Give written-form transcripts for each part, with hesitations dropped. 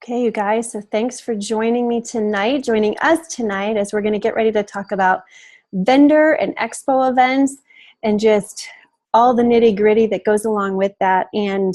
Okay, you guys, so thanks for joining us tonight as we're going to get ready to talk about vendor and expo events and just all the nitty gritty that goes along with that. And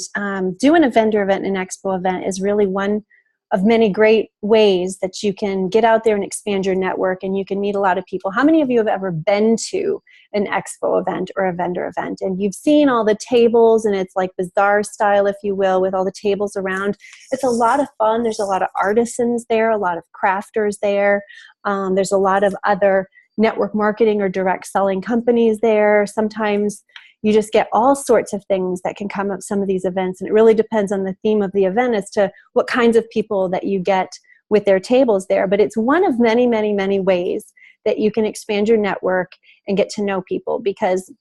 doing a vendor event and expo event is really one of many great ways that you can get out there and expand your network and you can meet a lot of people. How many of you have ever been to an expo event or a vendor event and you've seen all the tables and it's like bazaar style, if you will, with all the tables around? It's a lot of fun. There's a lot of artisans there, a lot of crafters there. There's a lot of other network marketing or direct selling companies there. Sometimes you just get all sorts of things that can come up some of these events, and it really depends on the theme of the event as to what kinds of people that you get with their tables there. But it's one of many, many, many ways that you can expand your network and get to know people, because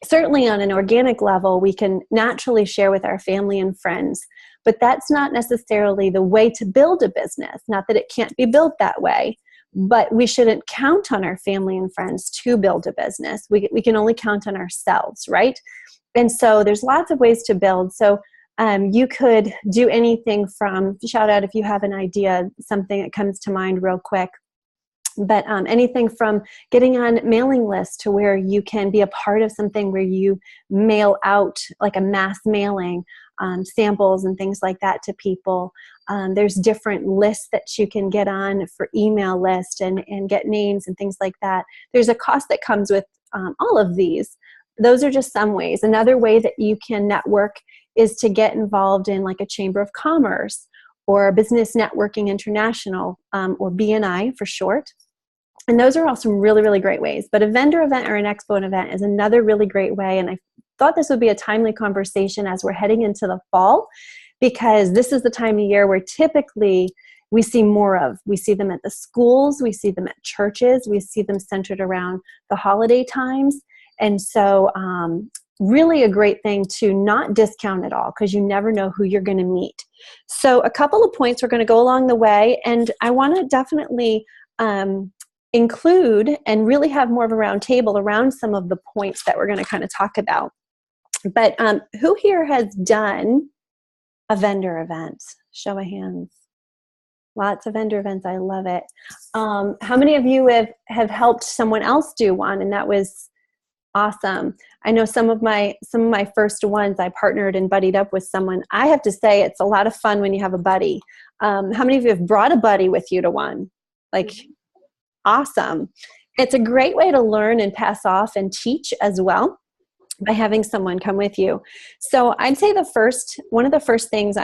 certainly on an organic level, we can naturally share with our family and friends, but that's not necessarily the way to build a business. Not that it can't be built that way, but we shouldn't count on our family and friends to build a business. We can only count on ourselves, right? And so there's lots of ways to build. So you could do anything from, shout out if you have an idea, something that comes to mind real quick. But anything from getting on mailing lists to where you can be a part of something where you mail out like a mass mailing, samples and things like that to people. There's different lists that you can get on for email lists and get names and things like that. There's a cost that comes with all of these. Those are just some ways. Another way that you can network is to get involved in like a chamber of commerce or Business Networking International, or BNI for short. And those are all some really, really great ways. But a vendor event or an expo event is another really great way. And I thought this would be a timely conversation as we're heading into the fall, because this is the time of year where typically we see more of. We see them at the schools, we see them at churches, we see them centered around the holiday times. And so really a great thing to not discount at all, because you never know who you're going to meet. So a couple of points we're going to go along the way, and I want to definitely include and really have more of a round table around some of the points that we're going to kind of talk about. But who here has done a vendor event? Show of hands. Lots of vendor events. I love it. How many of you have helped someone else do one? And that was awesome. I know some of my first ones, I partnered and buddied up with someone. I have to say, it's a lot of fun when you have a buddy. How many of you have brought a buddy with you to one? Like, awesome. It's a great way to learn and pass off and teach as well, by having someone come with you. So I'd say one of the first things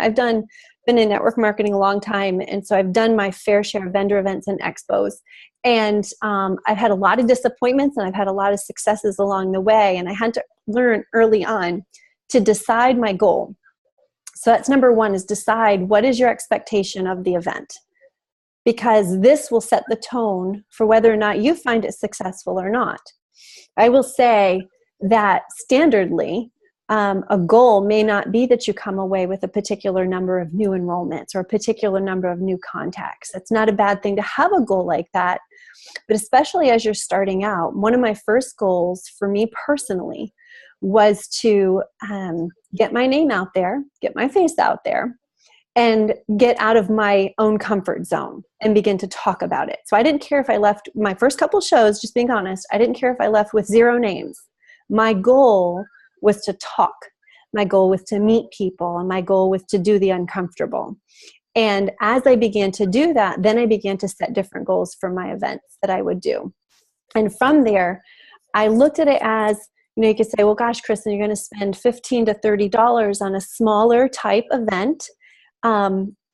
been in network marketing a long time. And so I've done my fair share of vendor events and expos. And I've had a lot of disappointments and I've had a lot of successes along the way. And I had to learn early on to decide my goal. So that's number one, is decide what is your expectation of the event, because this will set the tone for whether or not you find it successful or not. I will say that standardly, a goal may not be that you come away with a particular number of new enrollments or a particular number of new contacts. It's not a bad thing to have a goal like that, but especially as you're starting out, one of my first goals for me personally was to get my name out there, get my face out there, and get out of my own comfort zone and begin to talk about it. So I didn't care if I left my first couple shows, just being honest, I didn't care if I left with 0 names. My goal was to talk. My goal was to meet people, and my goal was to do the uncomfortable. And as I began to do that, then I began to set different goals for my events that I would do. And from there, I looked at it as, you could say, well, gosh, Kristen, you're going to spend $15 to $30 on a smaller type event,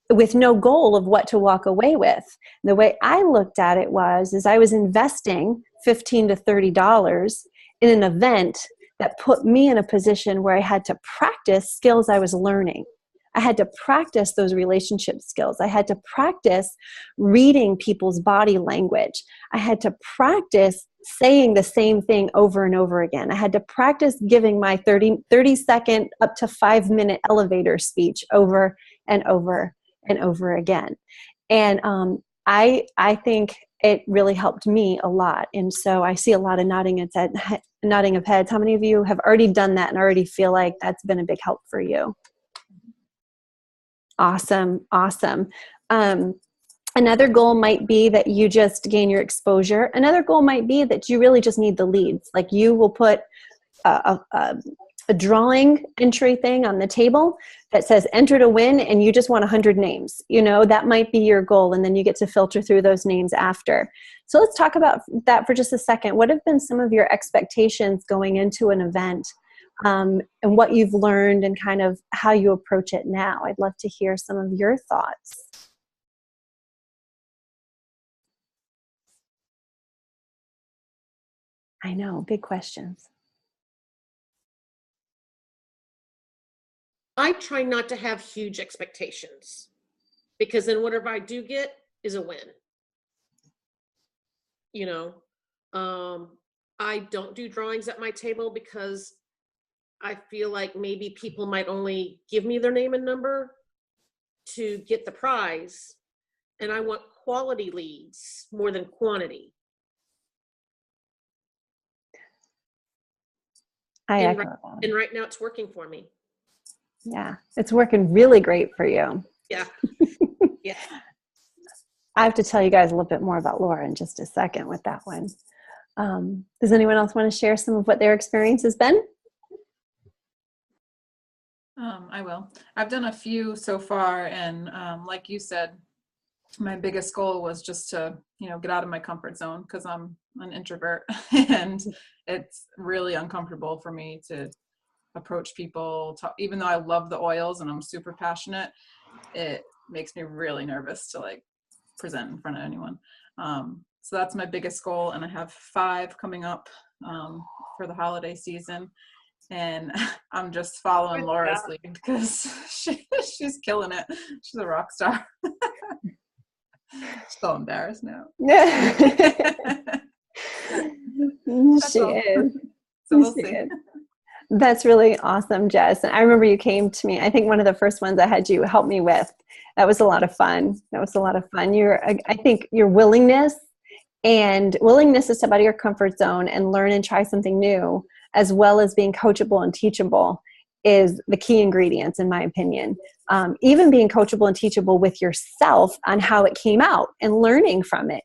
with no goal of what to walk away with. The way I looked at it is I was investing $15 to $30 in an event that put me in a position where I had to practice skills I was learning. I had to practice those relationship skills. I had to practice reading people's body language. I had to practice saying the same thing over and over again. I had to practice giving my 30-second up to 5-minute elevator speech over and over and over again. And I think it really helped me a lot. And so I see a lot of nodding of heads. How many of you have already done that and already feel like that's been a big help for you? Awesome. Awesome. Another goal might be that you just gain your exposure. Another goal might be that you really just need the leads. Like you will put a drawing entry thing on the table that says enter to win, and you just want 100 names. That might be your goal, and then you get to filter through those names after. So let's talk about that for just a second. What have been some of your expectations going into an event, and what you've learned and kind of how you approach it now? I'd love to hear some of your thoughts. I know, big questions. I try not to have huge expectations, because then whatever I do get is a win. I don't do drawings at my table because I feel like maybe people might only give me their name and number to get the prize. And I want quality leads more than quantity. And right now it's working for me. Yeah, it's working really great for you. Yeah. Yeah. I have to tell you guys a little bit more about Laura in just a second with that one. Does anyone else want to share some of what their experience has been? I will. I've done a few so far, and like you said, my biggest goal was just to, get out of my comfort zone, because I'm an introvert and it's really uncomfortable for me to approach people, even though I love the oils and I'm super passionate. It makes me really nervous to present in front of anyone. So that's my biggest goal, and I have 5 coming up for the holiday season. And I'm just following Laura's lead because she's killing it. She's a rock star. So embarrassed now. She is. So we'll see. That's really awesome, Jess. And I remember you came to me, I think one of the first ones I had you help me with. That was a lot of fun. I think your willingness to step out of your comfort zone and learn and try something new, as well as being coachable and teachable, is the key ingredients, in my opinion. Even being coachable and teachable with yourself on how it came out and learning from it,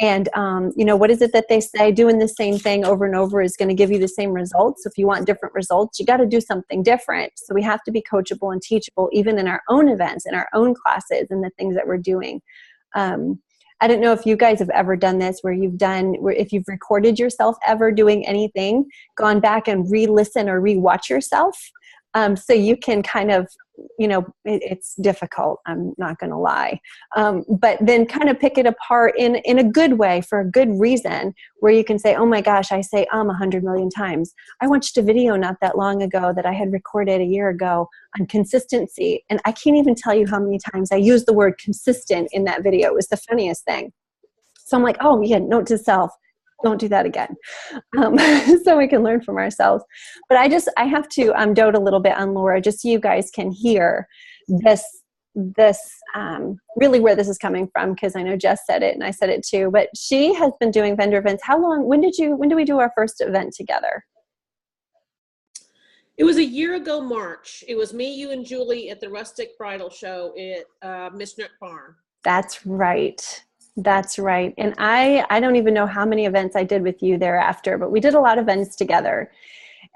and what is it that they say? Doing the same thing over and over is going to give you the same results. If you want different results, you got to do something different. So we have to be coachable and teachable, even in our own events, in our own classes, and the things that we're doing. I don't know if you guys have ever done this, where if you've recorded yourself ever doing anything, gone back and re-listen or re-watch yourself. So you can kind of, it's difficult, I'm not going to lie. But then kind of pick it apart in a good way, for a good reason, where you can say, oh my gosh, I say 100 million times. I watched a video not that long ago that I had recorded a year ago on consistency. And I can't even tell you how many times I used the word consistent in that video. It was the funniest thing. So I'm like, oh yeah, note to self, don't do that again. So we can learn from ourselves. But I have to dote a little bit on Laura, just so you guys can hear this really where this is coming from, because I know Jess said it and I said it too. But she has been doing vendor events. How long? When did we do our first event together? It was a year ago, March. It was me, you, and Julie at the Rustic Bridal Show at Missionary Farm. That's right. That's right. And I don't even know how many events I did with you thereafter, but we did a lot of events together.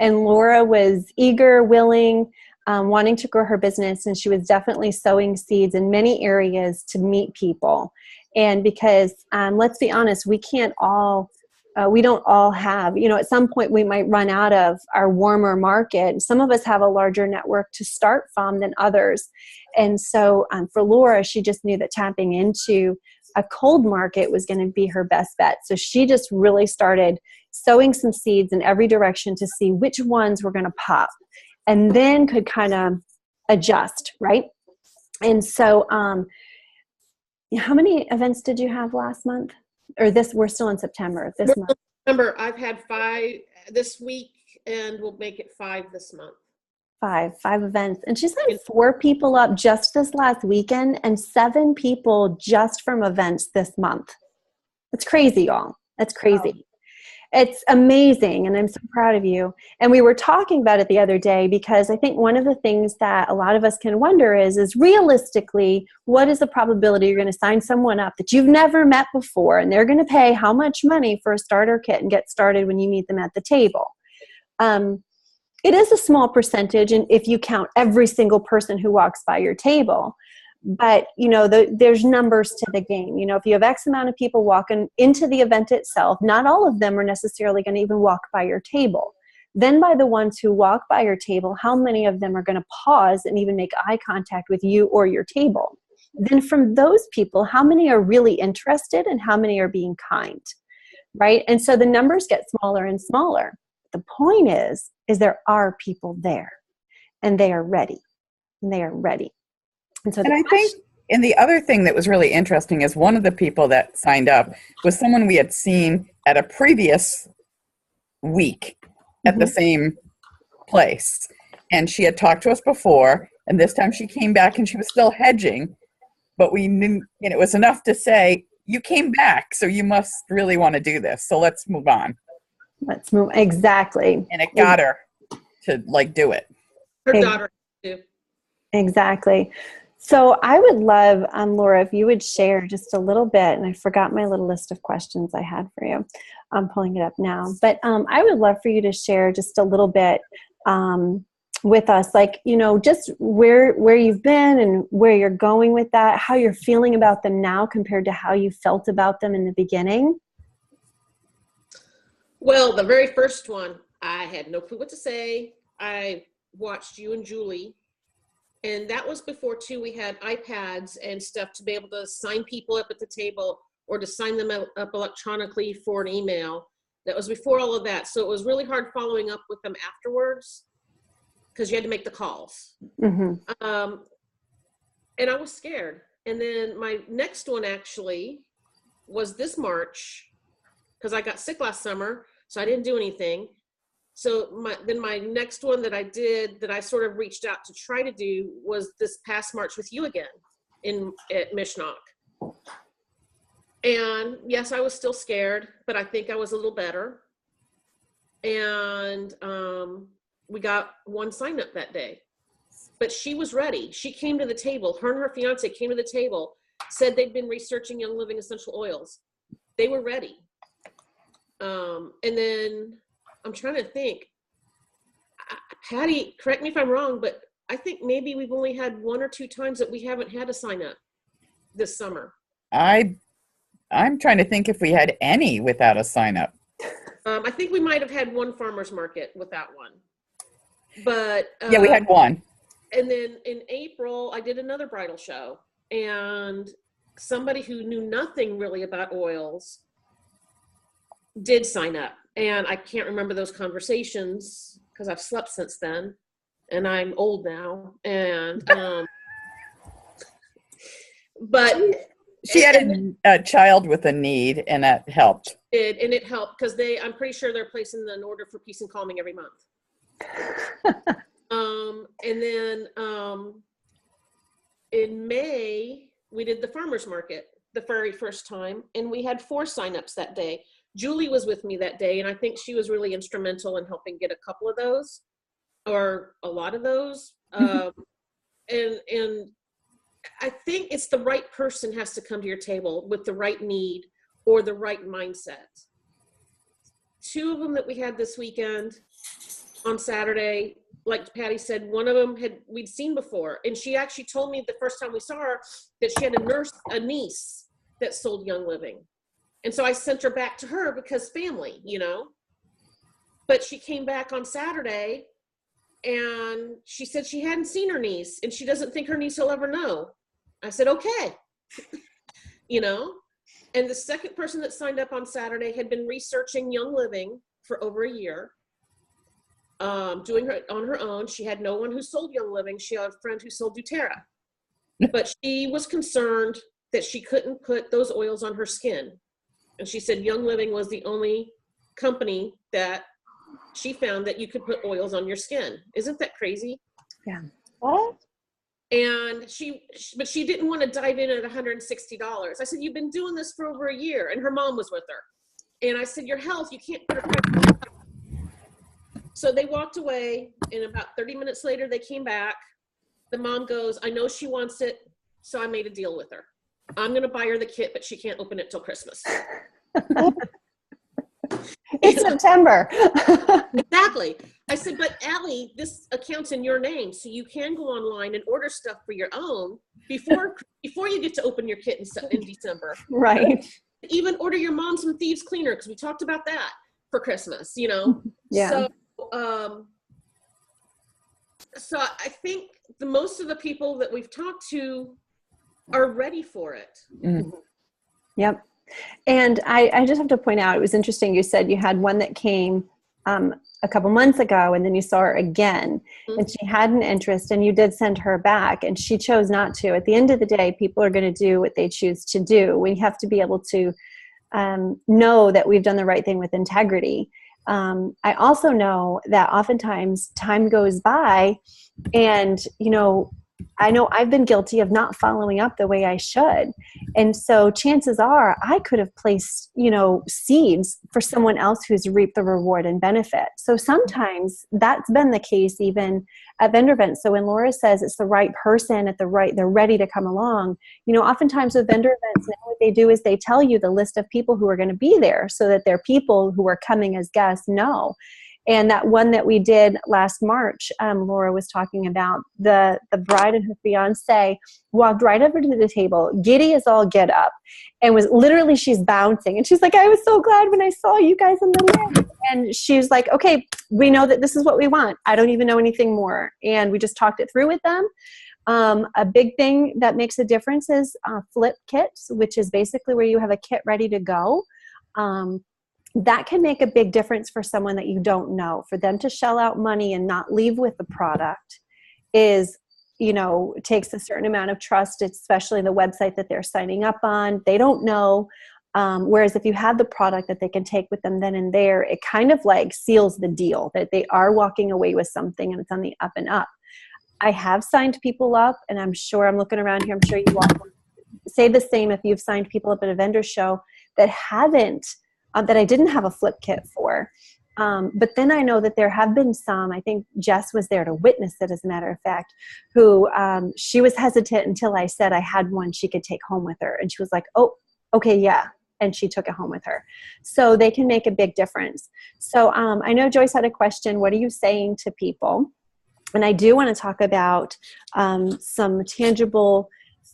And Laura was eager, willing, wanting to grow her business. And she was definitely sowing seeds in many areas to meet people. And because let's be honest, we don't all have, at some point we might run out of our warmer market. Some of us have a larger network to start from than others. And so for Laura, she just knew that tapping into a cold market was going to be her best bet. So she just really started sowing some seeds in every direction to see which ones were going to pop, and then could kind of adjust, right? And so how many events did you have last month? Or we're still in September, this month. Remember, I've had 5 this week, and we'll make it 5 this month. 5 events. And she signed 4 people up just this last weekend, and 7 people just from events this month. That's crazy, y'all. That's crazy. Wow. It's amazing, and I'm so proud of you. And we were talking about it the other day because I think one of the things that a lot of us can wonder is realistically, what is the probability you're going to sign someone up that you've never met before, and they're going to pay how much money for a starter kit and get started when you meet them at the table? It is a small percentage, and if you count every single person who walks by your table. But, there's numbers to the game. If you have X amount of people walking into the event itself, not all of them are necessarily going to even walk by your table. Then by the ones who walk by your table, how many of them are going to pause and even make eye contact with you or your table? Then from those people, how many are really interested and how many are being kind, right? And so the numbers get smaller and smaller. The point is there are people there, and they are ready, and they are ready. And I think, and the other thing that was really interesting is one of the people that signed up was someone we had seen at a previous week at the same place. And she had talked to us before, and this time she came back and she was still hedging, but we knew, it was enough to say, you came back, so you must really want to do this. So let's move on. Let's move. Exactly. And it got her to do it. Her daughter too. Exactly. So I would love, Laura, if you would share just a little bit, and I forgot my little list of questions I had for you. I'm pulling it up now. But I would love for you to share just a little bit with us, just where you've been and where you're going with that, how you're feeling about them now compared to how you felt about them in the beginning. Well, the very first one, I had no clue what to say. I watched you and Julie. And that was before, too, we had iPads and stuff to be able to sign people up at the table or to sign them up electronically for an email. That was before all of that. So it was really hard following up with them afterwards because you had to make the calls. And I was scared. And then my next one actually was this March because I got sick last summer, so I didn't do anything. So my next one that I did that I sort of reached out to try to do was this past March with you again at Mishnock. And yes, I was still scared, but I think I was a little better. And we got one sign up that day, but she was ready. She came to the table. Her and her fiance came to the table, said they'd been researching Young Living essential oils. They were ready. And then I'm trying to think. Patty, correct me if I'm wrong, but I think maybe we've only had one or two times that we haven't had a sign up this summer. I'm trying to think if we had any without a sign up. I think we might have had one farmer's market without one. But yeah, we had one. And then in April, I did another bridal show, and somebody who knew nothing really about oils did sign up. And I can't remember those conversations because I've slept since then and I'm old now. And, but she had a child with a need, and that helped. It helped because I'm pretty sure they're placing an order for peace and calming every month. And then in May, we did the farmer's market the very first time, and we had 4 signups that day. Julie was with me that day, and I think she was really instrumental in helping get a couple of those, or a lot of those. And I think it's the right person has to come to your table with the right need or the right mindset. 2 of them that we had this weekend on Saturday, like Patty said, one of them we'd seen before, and she actually told me the first time we saw her that she had a niece that sold Young Living. And so I sent her back to her because family, but she came back on Saturday and she said she hadn't seen her niece and she doesn't think her niece will ever know. I said, okay, and the second person that signed up on Saturday had been researching Young Living for over a year, doing it on her own. She had no one who sold Young Living. She had a friend who sold doTERRA, but she was concerned that she couldn't put those oils on her skin. And she said Young Living was the only company that she found that you could put oils on your skin. Isn't that crazy? Yeah. What? And but she didn't want to dive in at $160. I said, you've been doing this for over a year. And her mom was with her. And I said, your health, you can't put her. So they walked away, and about 30 minutes later, they came back. The mom goes, I know she wants it, so I made a deal with her. I'm going to buy her the kit, but she can't open it till Christmas. It's September. Exactly. I said, but Allie, this account's in your name, so you can go online and order stuff for your own before you get to open your kit in December. Right. Even order your mom some thieves cleaner, because we talked about that for Christmas, you know. Yeah. So I think most of the people that we've talked to are ready for it. Mm. Yep. And I just have to point out, it was interesting. You said you had one that came a couple months ago, and then you saw her again, and she had an interest, and you did send her back, and she chose not to. At the end of the day, people are going to do what they choose to do. We have to be able to know that we've done the right thing with integrity. I also know that oftentimes time goes by, and, you know I've been guilty of not following up the way I should. And so chances are I could have placed, seeds for someone else who's reaped the reward and benefit. So sometimes that's been the case even at vendor events. So when Laura says it's the right person they're ready to come along, oftentimes with vendor events, now what they do is they tell you the list of people who are going to be there so that their people who are coming as guests know. And that one that we did last March, Laura was talking about, the bride and her fiance walked right over to the table, giddy as all get up, and was literally, she's bouncing. And she's like, I was so glad when I saw you guys on the list. And she's like, okay, we know that this is what we want. I don't even know anything more. And we just talked it through with them. A big thing that makes a difference is flip kits, which is basically where you have a kit ready to go. That can make a big difference for someone that you don't know. For them to shell out money and not leave with the product is, takes a certain amount of trust, especially the website that they're signing up on. They don't know. Whereas if you have the product that they can take with them then and there, it kind of like seals the deal that they are walking away with something and it's on the up and up. I have signed people up, and I'm sure, I'm looking around here, I'm sure you all say the same if you've signed people up at a vendor show that haven't, that I didn't have a flip kit for. But then I know that there have been some, I think Jess was there to witness it, as a matter of fact, who she was hesitant until I said I had one she could take home with her. And she was like, oh, okay, yeah. And she took it home with her. So they can make a big difference. So I know Joyce had a question. What are you saying to people? And I do want to talk about some tangible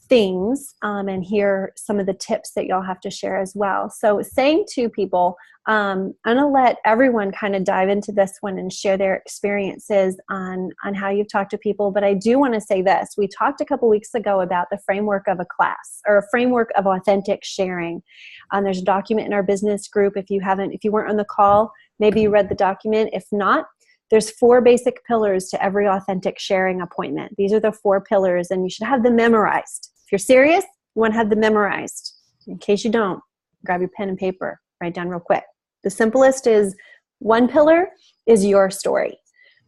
things and hear some of the tips that y'all have to share as well. So saying to people, I'm going to let everyone kind of dive into this one and share their experiences on how you've talked to people. But I do want to say this. We talked a couple weeks ago about the framework of a class, or a framework of authentic sharing. There's a document in our business group. If you weren't on the call, maybe you read the document. If not, there's 4 basic pillars to every authentic sharing appointment. These are the 4 pillars, and you should have them memorized. If you're serious, you want to have them memorized. In case you don't, grab your pen and paper, write down real quick. The simplest is, 1 pillar is your story.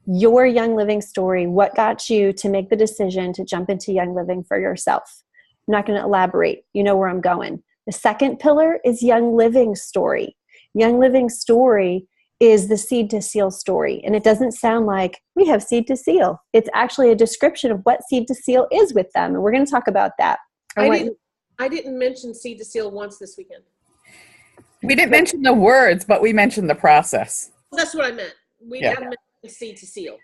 Your Young Living story. What got you to make the decision to jump into Young Living for yourself? I'm not going to elaborate. You know where I'm going. The 2nd pillar is Young Living story. Young Living story is the seed to seal story. And it doesn't sound like we have seed to seal. It's actually a description of what seed to seal is with them. And we're going to talk about that. I didn't mention seed to seal once this weekend. We didn't mention the words, but we mentioned the process. That's what I meant. We didn't mention seed to seal.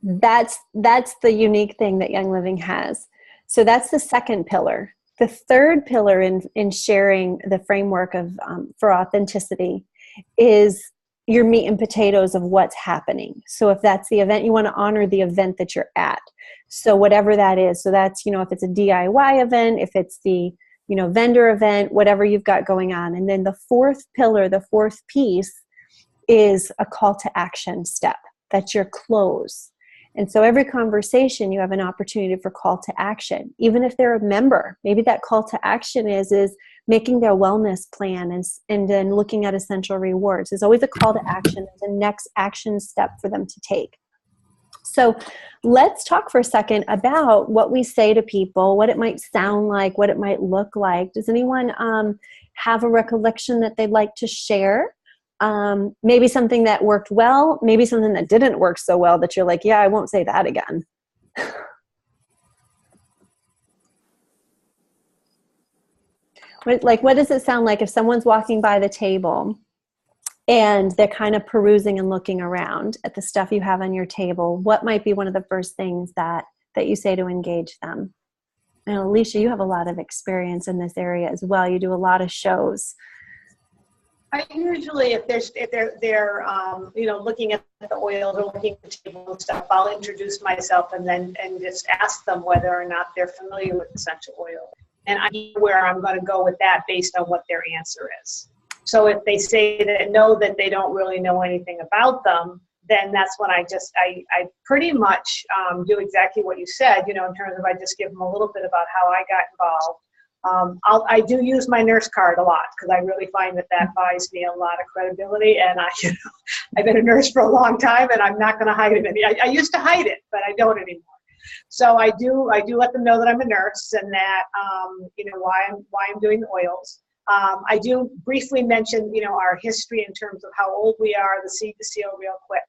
That's the unique thing that Young Living has. So that's the 2nd pillar. The 3rd pillar in sharing the framework of for authenticity is your meat and potatoes of what's happening. So if that's the event, you want to honor the event that you're at. So whatever that is. So that's, if it's a DIY event, if it's the, vendor event, whatever you've got going on. And then the 4th pillar, the 4th piece is a call to action step. That's your close. And so every conversation, you have an opportunity for call to action. Even if they're a member, maybe that call to action is making their wellness plan and then looking at essential rewards. There's always a call to action. There's a next action step for them to take. So let's talk for a second about what we say to people, what it might sound like, what it might look like. Does anyone have a recollection that they'd like to share. Maybe something that worked well, maybe something that didn't work so well that you're like, yeah, I won't say that again. What does it sound like if someone's walking by the table and they're kind of perusing and looking around at the stuff you have on your table? What might be one of the first things that you say to engage them? And Alicia, you have a lot of experience in this area as well. You do a lot of shows. I usually, if they're looking at the oils or looking at the table and stuff, I'll introduce myself and just ask them whether or not they're familiar with essential oil. And I know where I'm going to go with that based on what their answer is. So if they say that no, that they don't really know anything about them, then that's when I pretty much do exactly what you said, in terms of I just give them a little bit about how I got involved. I do use my nurse card a lot because I really find that buys me a lot of credibility. And I've been a nurse for a long time, and I'm not going to hide it. I used to hide it, but I don't anymore. So I do let them know that I'm a nurse and that why I'm doing the oils. I do briefly mention our history in terms of how old we are, the seed to seal real quick.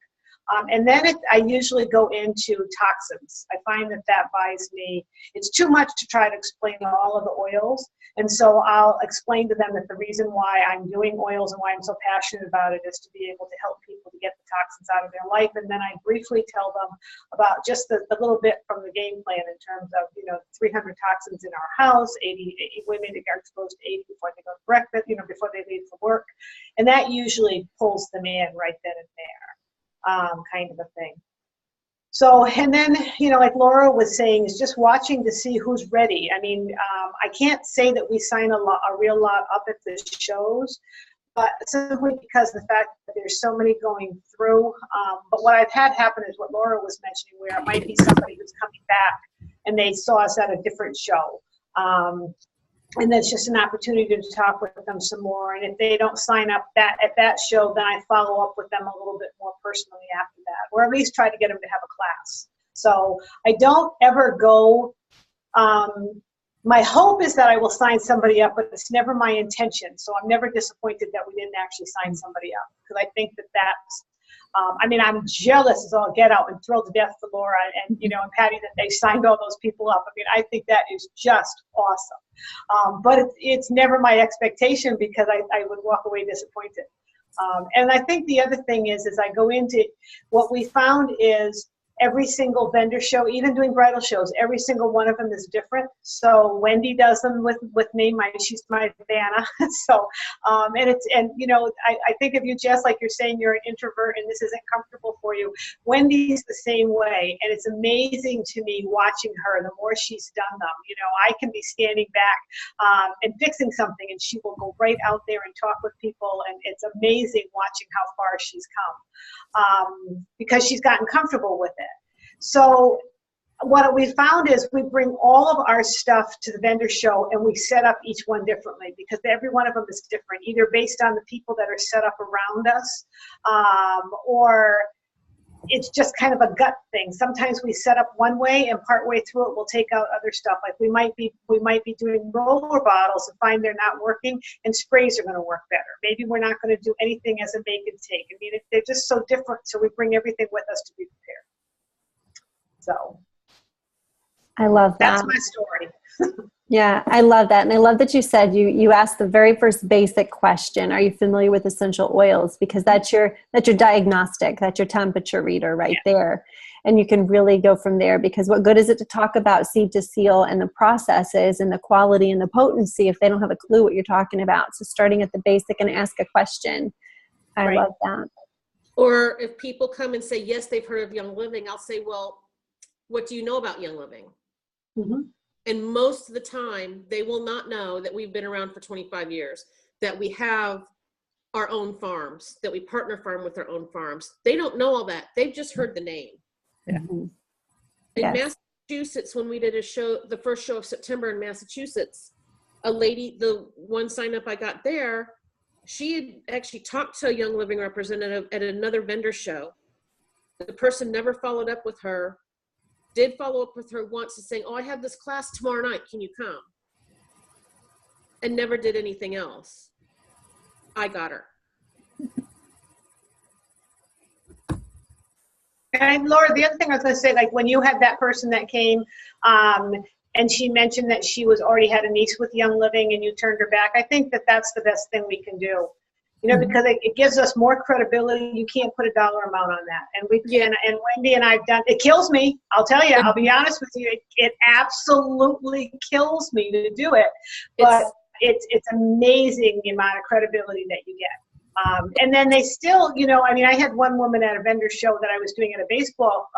And then I usually go into toxins. I find that buys me, it's too much to try to explain all of the oils. And so I'll explain to them that the reason why I'm doing oils and why I'm so passionate about it is to be able to help people to get the toxins out of their life. And then I briefly tell them about just the little bit from the game plan in terms of, 300 toxins in our house, 80 women that are exposed to 80 before they go to breakfast, before they leave for work. And that usually pulls them in right then and there. Kind of a thing. So, and then, like Laura was saying, is just watching to see who's ready. I mean, I can't say that we sign a real lot up at the shows, but simply because of the fact that there's so many going through. But what I've had happen is what Laura was mentioning, where it might be somebody who's coming back and they saw us at a different show. And that's just an opportunity to talk with them some more. And if they don't sign up at that show, then I follow up with them a little bit more personally after that, or at least try to get them to have a class. So I don't ever go, my hope is that I will sign somebody up, but it's never my intention. So I'm never disappointed that we didn't actually sign somebody up, because I think that's, I'm jealous as all get out and thrilled to death for Laura and Patty that they signed all those people up. I mean, I think that is just awesome. But it's never my expectation, because I would walk away disappointed. And I think the other thing is I go into, what we found is every single vendor show, even doing bridal shows, every single one of them is different. So Wendy does them with me. She's my Vanna. So, I think of you, Jess, like you're saying you're an introvert and this isn't comfortable for you. Wendy's the same way. And it's amazing to me watching her, the more she's done them. I can be standing back and fixing something, and she will go right out there and talk with people. And it's amazing watching how far she's come because she's gotten comfortable with it. So what we found is we bring all of our stuff to the vendor show, and we set up each one differently, because every one of them is different, either based on the people that are set up around us, or it's just kind of a gut thing. Sometimes we set up one way, and partway through it, we'll take out other stuff. Like we might be doing roller bottles and find they're not working, and sprays are going to work better. Maybe we're not going to do anything as a make and take. I mean, they're just so different. So we bring everything with us to be prepared. So I love that. That's my story. Yeah, I love that. And I love that you said you asked the very first basic question, are you familiar with essential oils? Because that's your diagnostic, that's your temperature reader right there. And you can really go from there, because what good is it to talk about seed to seal and the processes and the quality and the potency if they don't have a clue what you're talking about? So starting at the basic and ask a question. I love that. Or if people come and say, yes, they've heard of Young Living, I'll say, well, what do you know about Young Living? Mm-hmm. And most of the time, they will not know that we've been around for 25 years, that we have our own farms, that we partner farm with our own farms. They don't know all that. They've just heard the name. Yeah. In Massachusetts, when we did a show, the first show of September in Massachusetts, a lady, the one sign up I got there, she had actually talked to a Young Living representative at another vendor show. The person never followed up with her. Did follow up with her once and saying, oh, I have this class tomorrow night. Can you come? and never did anything else. I got her. And Laura, the other thing I was going to say, like when you had that person that came, and she mentioned that she was already had a niece with Young Living and you turned her back, I think that that's the best thing we can do. You know, because it gives us more credibility. You can't put a dollar amount on that. And and Wendy and I've done, it kills me. I'll tell you, I'll be honest with you, it absolutely kills me to do it. But it's amazing the amount of credibility that you get. And then they still, you know, I mean, I had one woman at a vendor show that I was doing at a baseball,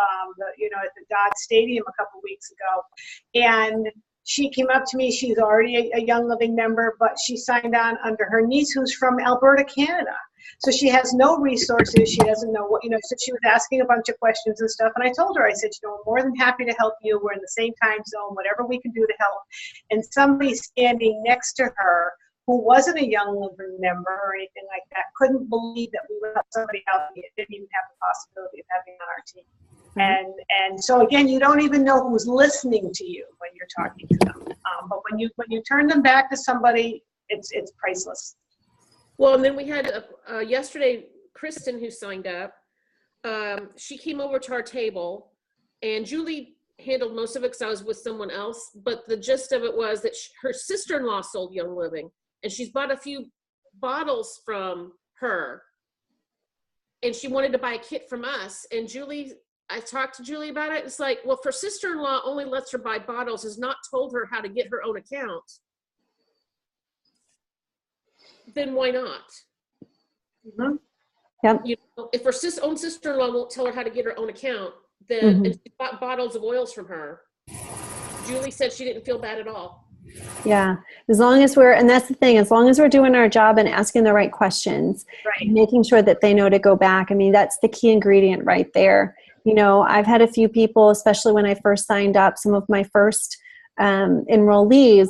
you know, at the Dodge Stadium a couple weeks ago. And she came up to me. She's already a Young Living member, but she signed on under her niece who's from Alberta, Canada. So she has no resources. She doesn't know what, you know, so she was asking a bunch of questions and stuff. And I told her, I said, you know, I'm more than happy to help you. We're in the same time zone, whatever we can do to help. And somebody standing next to her who wasn't a Young Living member or anything like that couldn't believe that we would help somebody out that didn't even have the possibility of having on our team. And so again, you don't even know who's listening to you when you're talking to them. But when you turn them back to somebody, it's priceless. Well, and then we had yesterday, Kristen, who signed up. She came over to our table, and Julie handled most of it because I was with someone else. But the gist of it was that her sister-in-law sold Young Living, and she's bought a few bottles from her, and she wanted to buy a kit from us. And I talked to Julie about it. It's like, well, if her sister-in-law only lets her buy bottles, has not told her how to get her own account, then why not? Mm-hmm. Yep. You know, if her own sister-in-law won't tell her how to get her own account, then and she bought bottles of oils from her, Julie said she didn't feel bad at all. Yeah, as long as and that's the thing, as long as we're doing our job and asking the right questions, Right. making sure that they know to go back. I mean, that's the key ingredient right there. You know, I've had a few people, especially when I first signed up, some of my first enrollees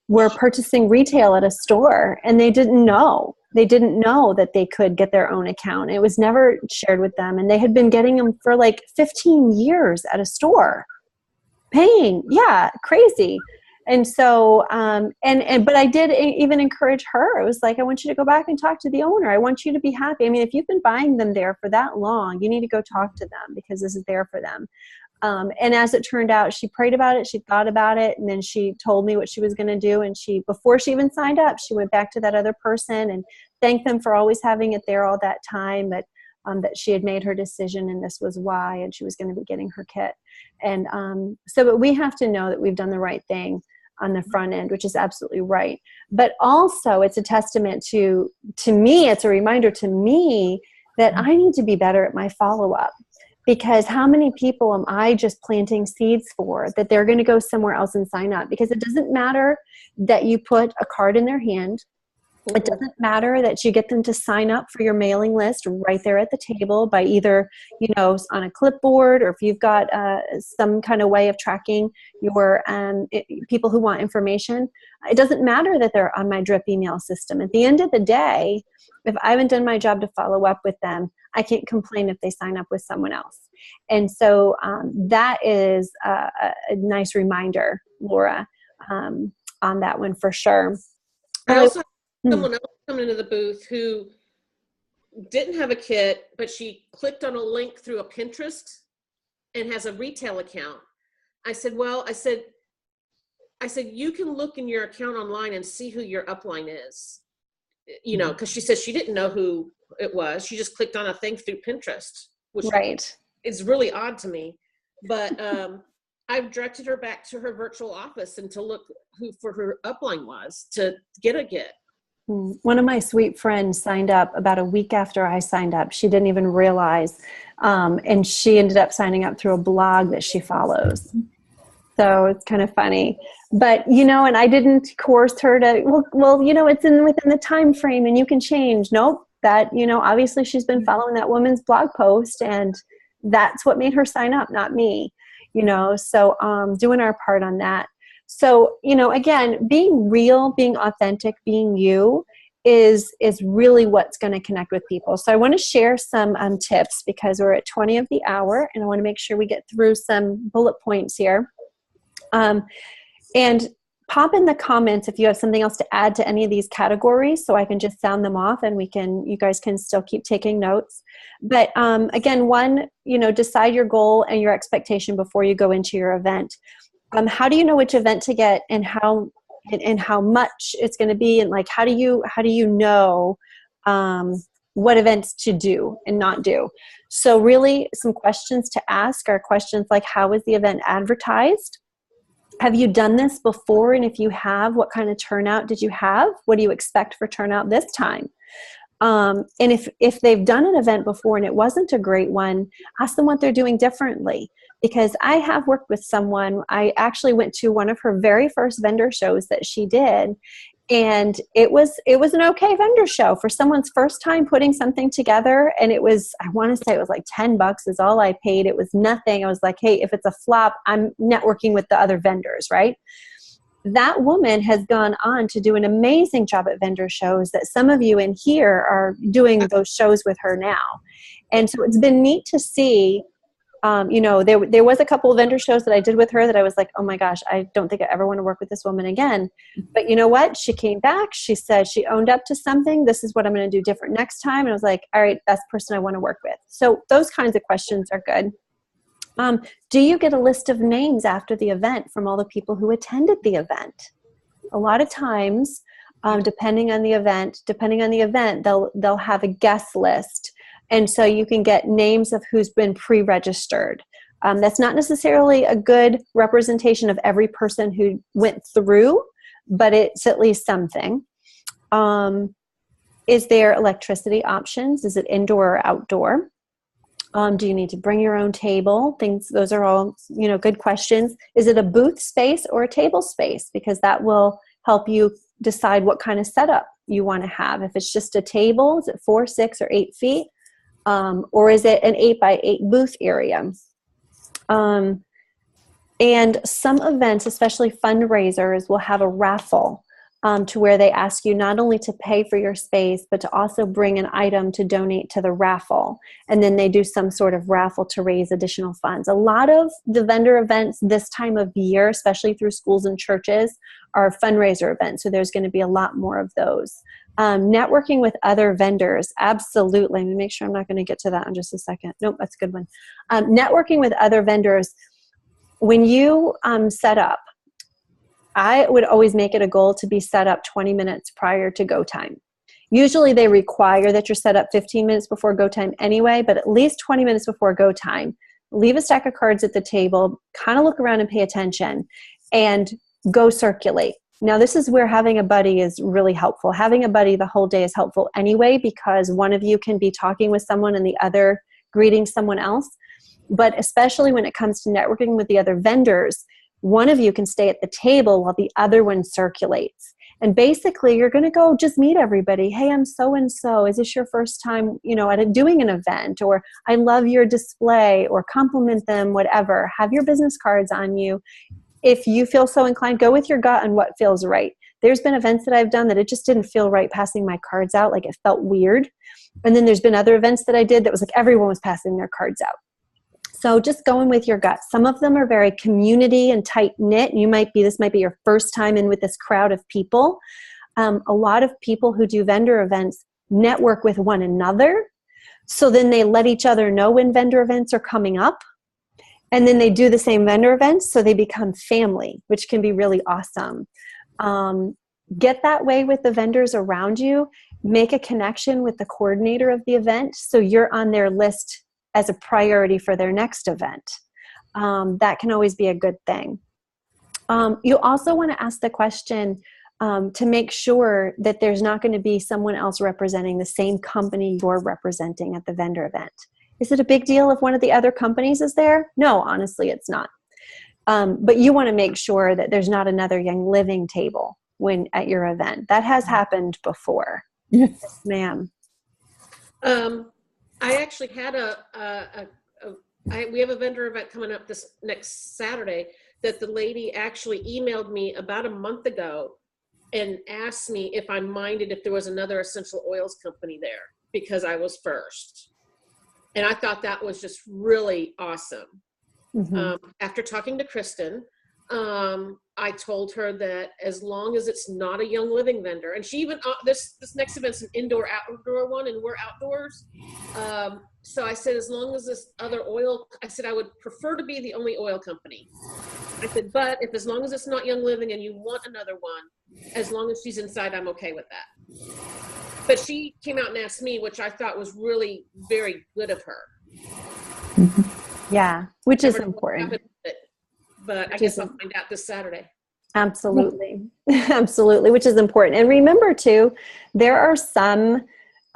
were purchasing retail at a store, and they didn't know. They didn't know that they could get their own account. It was never shared with them, and they had been getting them for like 15 years at a store, paying, crazy. And so, but I did even encourage her. It was like, I want you to go back and talk to the owner. I want you to be happy. I mean, if you've been buying them there for that long, you need to go talk to them because this is there for them. And as it turned out, she prayed about it, she thought about it, and then she told me what she was going to do. And before she even signed up, she went back to that other person and thanked them for always having it there all that time, that she had made her decision and this was why, and she was going to be getting her kit. And but we have to know that we've done the right thing on the front end, which is absolutely right. But also it's a testament to me, it's a reminder to me that I need to be better at my follow-up. Because how many people am I just planting seeds for that they're going to go somewhere else and sign up? Because it doesn't matter that you put a card in their hand. It doesn't matter that you get them to sign up for your mailing list right there at the table by either, you know, on a clipboard, or if you've got some kind of way of tracking your people who want information. It doesn't matter that they're on my drip email system. At the end of the day, if I haven't done my job to follow up with them, I can't complain if they sign up with someone else. And so that is a nice reminder, Laura, on that one for sure. I also had someone else coming into the booth who didn't have a kit, but she clicked on a link through a Pinterest and has a retail account. I said, you can look in your account online and see who your upline is, you know, because she said she didn't know who it was. She just clicked on a thing through Pinterest, which is really odd to me. But I've directed her back to her virtual office and to look who for her upline was to get a kit. One of my sweet friends signed up about a week after I signed up. She didn't even realize, and she ended up signing up through a blog that she follows. So it's kind of funny, but you know, and I didn't coerce her to, well, you know, it's within the time frame and you can change. Nope. That, you know, obviously she's been following that woman's blog post and that's what made her sign up, not me, you know, so doing our part on that. So, you know, again, being real, being authentic, being you is really what's going to connect with people. So I want to share some tips because we're at 20 of the hour and I want to make sure we get through some bullet points here. And pop in the comments if you have something else to add to any of these categories, so I can just sound them off and you guys can still keep taking notes. But again, one, decide your goal and your expectation before you go into your event. How do you know which event to get and how much it's going to be, and like how do you know what events to do and not do? So really, some questions to ask are questions like, how is the event advertised? Have you done this before? And if you have, what kind of turnout did you have? What do you expect for turnout this time? And if they've done an event before and it wasn't a great one, ask them what they're doing differently. Because I have worked with someone, I actually went to one of her very first vendor shows that she did. And it was an okay vendor show for someone's first time putting something together. And it was, I want to say it was like $10 is all I paid. It was nothing. I was like, hey, if it's a flop, I'm networking with the other vendors, right? That woman has gone on to do an amazing job at vendor shows that some of you in here are doing those shows with her now. And so it's been neat to see. There was a couple of vendor shows that I did with her that I was like, oh my gosh, I don't think I ever want to work with this woman again. But you know what? She came back. She said she owned up to something. This is what I'm going to do different next time. And I was like, all right, that's the person I want to work with. So those kinds of questions are good. Do you get a list of names after the event from all the people who attended the event? A lot of times, depending on the event, they'll have a guest list. And so you can get names of who's been pre-registered. That's not necessarily a good representation of every person who went through, but it's at least something. Is there electricity options? Is it indoor or outdoor? Do you need to bring your own table? Those are all, good questions. Is it a booth space or a table space? Because that will help you decide what kind of setup you want to have. If it's just a table, is it 4, 6, or 8 feet? Or is it an 8x8 booth area? And some events, especially fundraisers, will have a raffle to where they ask you not only to pay for your space, but to also bring an item to donate to the raffle. And then they do some sort of raffle to raise additional funds. A lot of the vendor events this time of year, especially through schools and churches, are fundraiser events. So there's going to be a lot more of those. Networking with other vendors, absolutely. Let me make sure I'm not going to get to that in just a second. Nope, that's a good one. Networking with other vendors. When you set up, I would always make it a goal to be set up 20 minutes prior to go time. Usually they require that you're set up 15 minutes before go time anyway, but at least 20 minutes before go time. Leave a stack of cards at the table, kind of look around and pay attention, and go circulate. Now, this is where having a buddy is really helpful. Having a buddy the whole day is helpful anyway, because one of you can be talking with someone and the other greeting someone else. But especially when it comes to networking with the other vendors, one of you can stay at the table while the other one circulates. And basically, you're going to go just meet everybody. Hey, I'm so-and-so. Is this your first time, at doing an event? Or I love your display, or compliment them, whatever. Have your business cards on you. If you feel so inclined, go with your gut on what feels right. There's been events that I've done that it just didn't feel right passing my cards out. Like, it felt weird. And then there's been other events that I did that was like everyone was passing their cards out. So just going with your gut. Some of them are very community and tight knit. This might be your first time in with this crowd of people. A lot of people who do vendor events network with one another. So then they let each other know when vendor events are coming up. And then they do the same vendor events, so they become family, which can be really awesome. Get that way with the vendors around you. Make a connection with the coordinator of the event, so you're on their list as a priority for their next event. That can always be a good thing. You also want to ask the question to make sure that there's not going to be someone else representing the same company you're representing at the vendor event. Is it a big deal if one of the other companies is there? No, honestly, it's not. But you want to make sure that there's not another Young Living table at your event. That has happened before. Yes, ma'am. I actually had we have a vendor event coming up this next Saturday that the lady actually emailed me about a month ago and asked me if I minded if there was another essential oils company there, because I was first. And I thought that was just really awesome. Mm-hmm. After talking to Kristen, I told her that as long as it's not a Young Living vendor, and she even, this next event's an indoor outdoor one, and we're outdoors. So I said, as long as this other oil, I said, I would prefer to be the only oil company. I said, but if as long as it's not Young Living and you want another one, as long as she's inside, I'm okay with that. But she came out and asked me, which I thought was really very good of her. Yeah, which is important. But I guess I'll find out this Saturday. Absolutely. Absolutely, which is important. And remember too, there are some,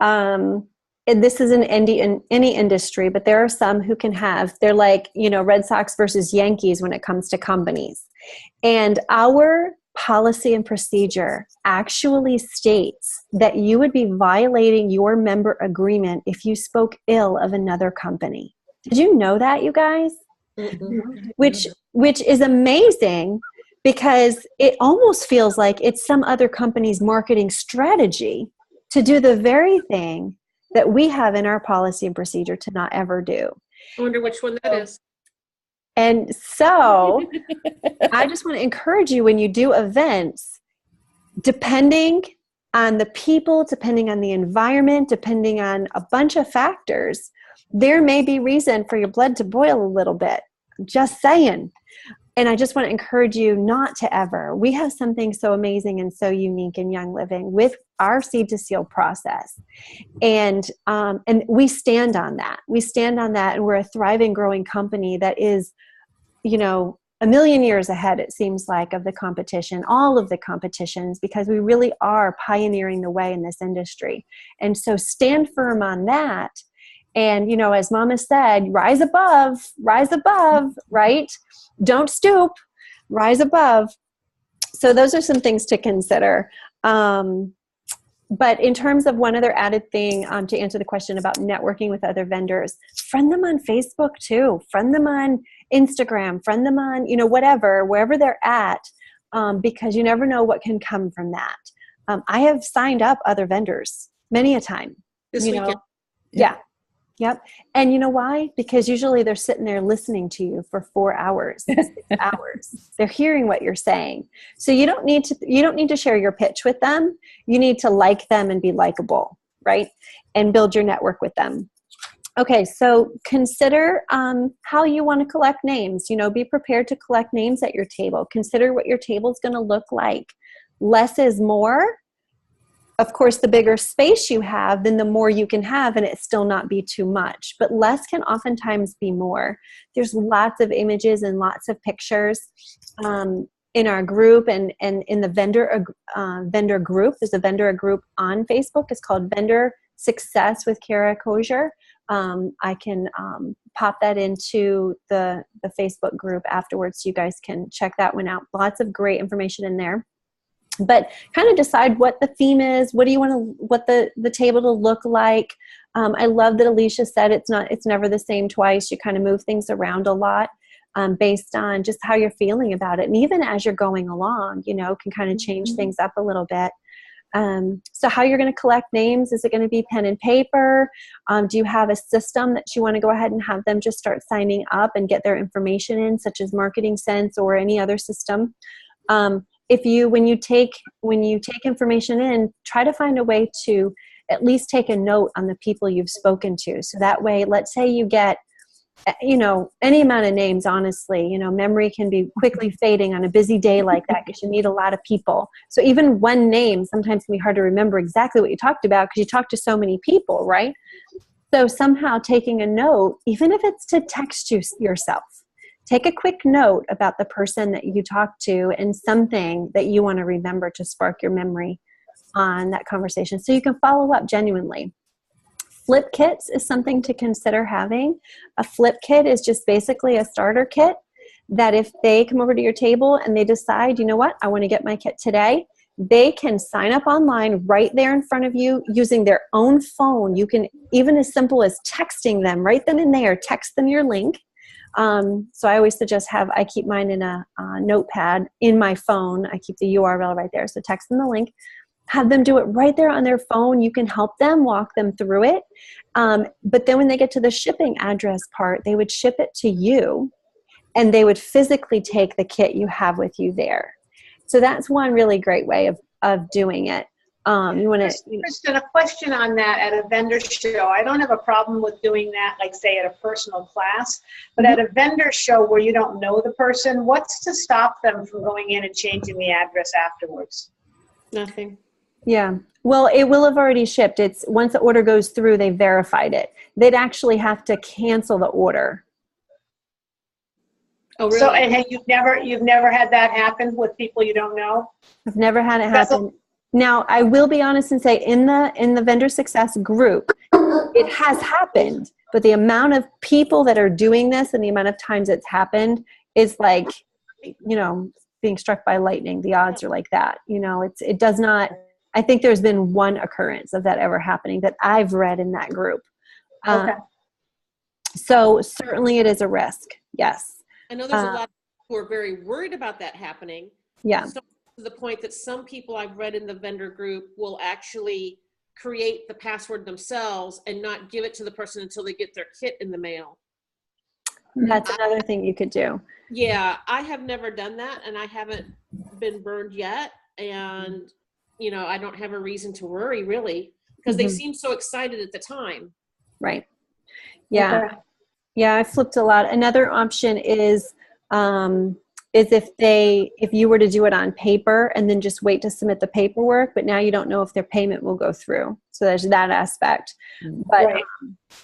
and this is in any industry, but there are some who can have, they're like, Red Sox versus Yankees when it comes to companies. And our policy and procedure actually states that you would be violating your member agreement if you spoke ill of another company. Did you know that, you guys? Which is amazing, because it almost feels like it's some other company's marketing strategy to do the very thing that we have in our policy and procedure to not ever do. I wonder which one that is. And so I just want to encourage you, when you do events, depending on the people, depending on the environment, depending on a bunch of factors, there may be reason for your blood to boil a little bit. Just saying. And I just want to encourage you not to ever. We have something so amazing and so unique in Young Living with our seed to seal process. And we stand on that. We stand on that, and we're a thriving, growing company that is, a million years ahead, it seems like, of the competition, all of the competitions, because we really are pioneering the way in this industry. And so stand firm on that. And, as Mama said, rise above, right? Don't stoop, rise above. So those are some things to consider. But in terms of one other added thing, to answer the question about networking with other vendors, friend them on Facebook too. Friend them on Instagram. Friend them on, whatever, wherever they're at, because you never know what can come from that. I have signed up other vendors many a time. This weekend. Yeah. Yep. And you know why? Because usually they're sitting there listening to you for 4 hours, 6 hours. They're hearing what you're saying. So you don't need to share your pitch with them. You need to like them and be likable, right? And build your network with them. Okay, so consider how you want to collect names. Be prepared to collect names at your table. Consider what your table is going to look like. Less is more. Of course, the bigger space you have, then the more you can have, and it still not be too much. But less can oftentimes be more. There's lots of images and lots of pictures in our group and in the vendor group. There's a vendor group on Facebook. It's called Vendor Success with Kara Kosher. I can pop that into the Facebook group afterwards, so you guys can check that one out. Lots of great information in there. But kind of decide what the theme is. What do you want the table to look like? I love that Alicia said it's never the same twice. You kind of move things around a lot based on just how you're feeling about it. And even as you're going along, can kind of change things up a little bit. So how you're going to collect names, is it going to be pen and paper? Do you have a system that you want to go ahead and have them just start signing up and get their information in, such as Marketing Sense or any other system? When you take information in, try to find a way to at least take a note on the people you've spoken to. So that way, let's say you get, any amount of names, honestly, memory can be quickly fading on a busy day like that because you meet a lot of people. So even one name sometimes can be hard to remember exactly what you talked about because you talked to so many people, right? So somehow taking a note, even if it's to text yourself, take a quick note about the person that you talked to and something that you want to remember to spark your memory on that conversation so you can follow up genuinely. Flip kits is something to consider having. A flip kit is just basically a starter kit that if they come over to your table and they decide, you know what, I want to get my kit today, they can sign up online right there in front of you using their own phone. You can, even as simple as texting them right then and there, text them your link. So I always suggest I keep mine in a notepad in my phone. I keep the URL right there. So text them the link, have them do it right there on their phone. You can help them, walk them through it. But then when they get to the shipping address part, they would ship it to you. and they would physically take the kit you have with you there. So that's one really great way of doing it. You want to, Kristen, a question on that at a vendor show. I don't have a problem with doing that, like say at a personal class, but at a vendor show where you don't know the person, what's to stop them from going in and changing the address afterwards? Nothing. yeah. Well, it will have already shipped. It's once the order goes through, they verified it. They'd actually have to cancel the order. Oh, really? So, and you've never had that happen with people you don't know? I've never had it That's happen. Now, I will be honest and say in the vendor success group, it has happened, but the amount of people that are doing this and the amount of times it's happened is like, being struck by lightning. The odds are like that. It does not, I think there's been one occurrence of that ever happening that I've read in that group. Okay. So certainly it is a risk. Yes. I know there's a lot of people who are very worried about that happening. Yeah. So to the point that some people I've read in the vendor group will actually create the password themselves and not give it to the person until they get their kit in the mail. That's another thing you could do. Yeah, I have never done that, and I haven't been burned yet. And, I don't have a reason to worry, really, because they seem so excited at the time. Right. Yeah. Okay. Yeah, I flipped a lot. Another option is if you were to do it on paper and then just wait to submit the paperwork, but now you don't know if their payment will go through. So there's that aspect. But Right.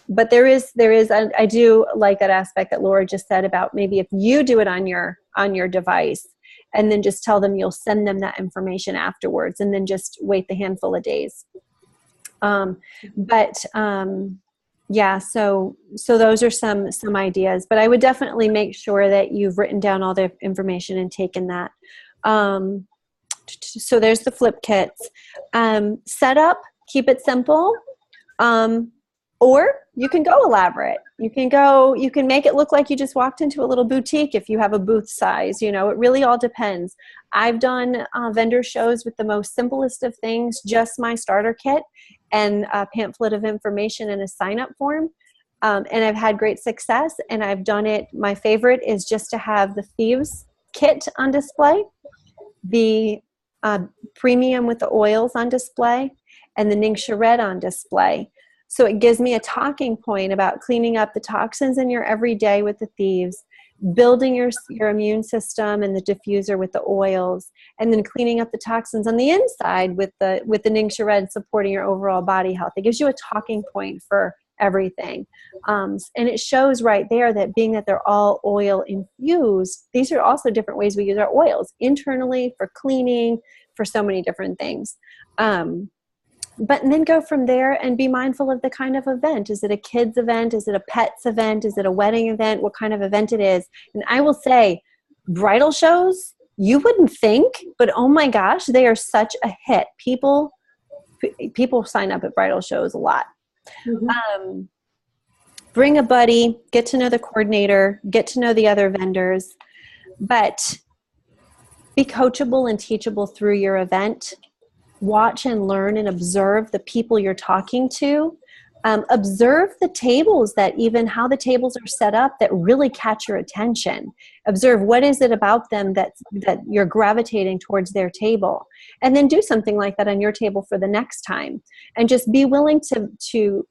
but there is I do like that aspect that Laura just said about maybe if you do it on your device and then just tell them you'll send them that information afterwards and then just wait the handful of days. Yeah, so those are some ideas, but I would definitely make sure that you've written down all the information and taken that. So there's the flip kits. Set up, keep it simple, or you can go elaborate. You can make it look like you just walked into a little boutique if you have a booth size. It really all depends. I've done vendor shows with the most simplest of things, just my starter kit and a pamphlet of information and a sign-up form. And I've had great success, and I've done it. My favorite is just to have the Thieves kit on display, the premium with the oils on display, and the Ningxia Red on display. So it gives me a talking point about cleaning up the toxins in your everyday with the Thieves, building your immune system and the diffuser with the oils, and then cleaning up the toxins on the inside with the Ningxia Red, supporting your overall body health. It gives you a talking point for everything. And it shows right there that being that they're all oil infused, these are also different ways we use our oils internally for cleaning, for so many different things. But then go from there and be mindful of the kind of event. Is it a kids event? Is it a pets event? Is it a wedding event? What kind of event it is? And I will say, bridal shows, you wouldn't think, but oh my gosh, they are such a hit. People sign up at bridal shows a lot. Bring a buddy, get to know the coordinator, get to know the other vendors, but be coachable and teachable through your event. Watch and learn and observe the people you're talking to. Observe the tables, how the tables are set up that really catch your attention. Observe what is it about them that you're gravitating towards their table. And then do something like that on your table for the next time. And just be willing to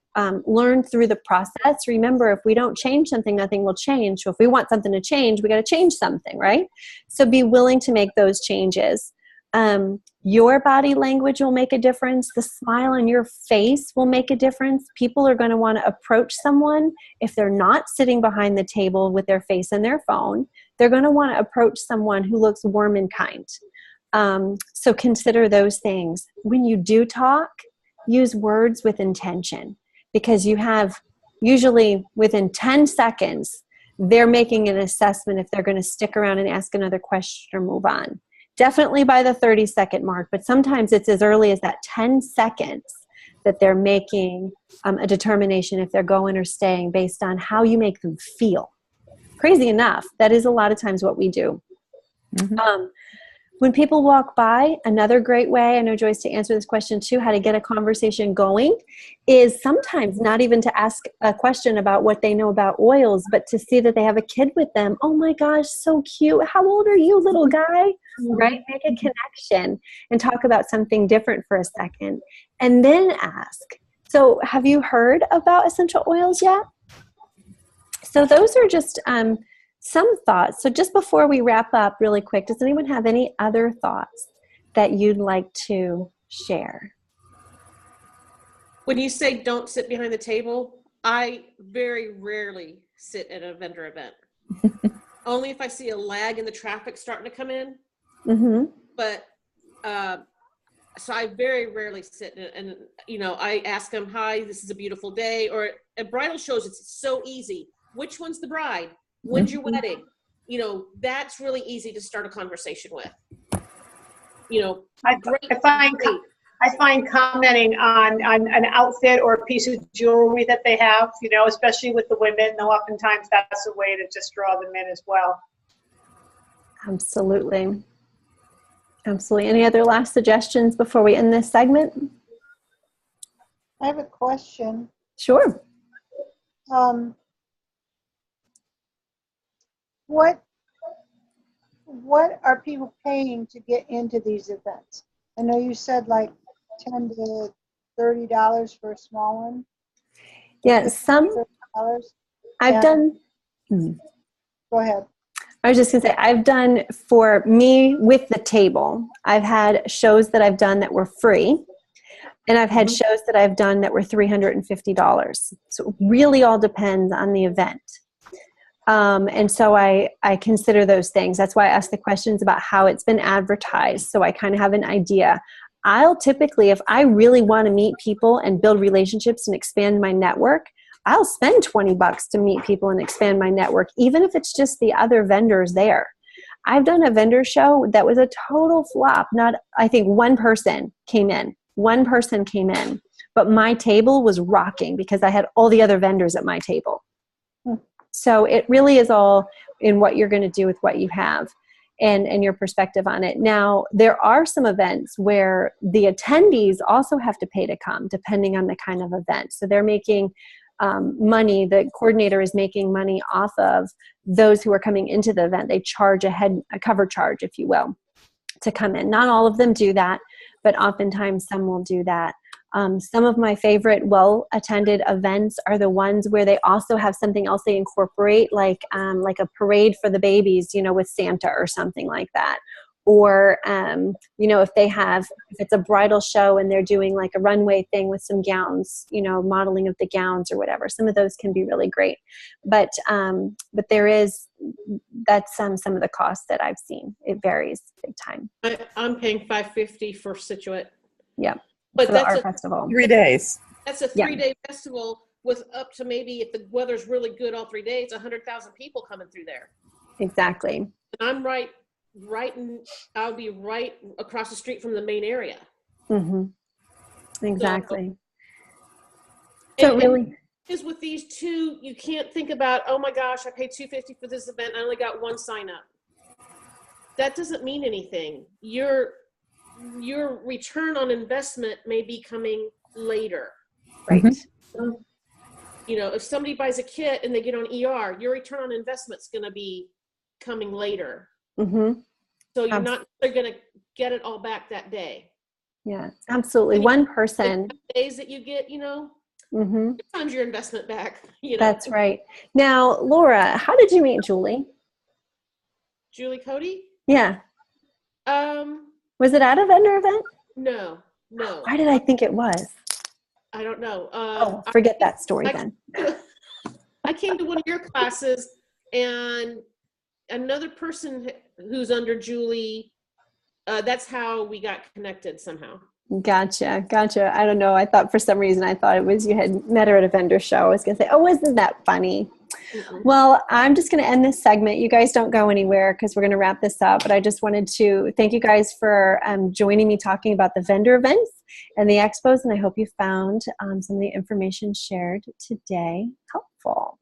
learn through the process. Remember, if we don't change something, nothing will change. So if we want something to change, we got to change something, right? So be willing to make those changes. Your body language will make a difference. The smile on your face will make a difference. People are going to want to approach someone if they're not sitting behind the table with their face in their phone. They're going to want to approach someone who looks warm and kind. So consider those things. When you do talk, use words with intention, because you have usually within 10 seconds, they're making an assessment if they're going to stick around and ask another question or move on. Definitely by the 30-second mark, but sometimes it's as early as that 10 seconds that they're making a determination if they're going or staying based on how you make them feel. Crazy enough, that is a lot of times what we do. When people walk by, another great way, I know Joyce, to answer this question too, how to get a conversation going, is sometimes not even to ask a question about what they know about oils, but to see that they have a kid with them. Oh my gosh, so cute. How old are you, little guy? Right? Make a connection and talk about something different for a second. And then ask. So have you heard about essential oils yet? So those are just some thoughts. So just before we wrap up really quick, does anyone have any other thoughts that you'd like to share? When you say don't sit behind the table, I very rarely sit at a vendor event. Only if I see a lag in the traffic starting to come in. Mm-hmm. But so I very rarely sit and you know, I ask them, hi, this is a beautiful day. Or at bridal shows, it's so easy. Which one's the bride? When's your wedding? You know, that's really easy to start a conversation with. You know, I find commenting on an outfit or a piece of jewelry that they have, you know, especially with the women, though oftentimes that's a way to just draw them in as well. Absolutely. Absolutely. Any other last suggestions before we end this segment? I have a question. Sure. What are people paying to get into these events? I know you said like $10 to $30 for a small one. Yeah, some $30. I've done. Go ahead. I was just going to say, I've done, for me with the table, I've had shows that I've done that were free, and I've had shows that I've done that were $350. So it really all depends on the event. And so I consider those things. That's why I ask the questions about how it's been advertised, so I kind of have an idea. I'll typically, if I really want to meet people and build relationships and expand my network, I'll spend $20 to meet people and expand my network, even if it's just the other vendors there. I've done a vendor show that was a total flop. I think one person came in, but my table was rocking because I had all the other vendors at my table. So it really is all in what you're going to do with what you have and your perspective on it. Now, there are some events where the attendees also have to pay to come, depending on the kind of event. So they're making money, the coordinator is making money off of those who are coming into the event. They charge a cover charge, if you will, to come in. Not all of them do that, but oftentimes some will do that. Some of my favorite well-attended events are the ones where they also have something else they incorporate, like a parade for the babies, you know, with Santa or something like that. Or, you know, if it's a bridal show and they're doing like a runway thing with some gowns, you know, modeling of the gowns or whatever. Some of those can be really great. But that's some of the costs that I've seen. It varies big time. I'm paying $550 for Situate. Yeah. But for the that's art a festival. 3 days. That's a 3-day festival with up to, maybe if the weather's really good all 3 days, 100,000 people coming through there. Exactly. And I'm I'll be right across the street from the main area. Mm-hmm. Exactly. So really is with these two, you can't think about, oh my gosh, I paid $250 for this event. I only got one sign up. That doesn't mean anything. Your return on investment may be coming later. right. Mm-hmm. You know, if somebody buys a kit and they get on ER, your return on investment is going to be coming later. Mm-hmm. So they're going to get it all back that day. Yeah, absolutely. One person. Days that you get, you know, sometimes your investment back. You know? That's right. Now, Laura, how did you meet Julie? Julie Cody? Yeah. Was it at a vendor event? No. Why did I think it was? I don't know. Forget that story then. I came to one of your classes, and another person who's under Julie, that's how we got connected somehow. Gotcha. I don't know. I thought for some reason, it was you had met her at a vendor show. I was going to say, oh, isn't that funny? Mm-hmm. Well, I'm just going to end this segment. You guys don't go anywhere because we're going to wrap this up. But I just wanted to thank you guys for joining me talking about the vendor events and the expos. And I hope you found some of the information shared today helpful.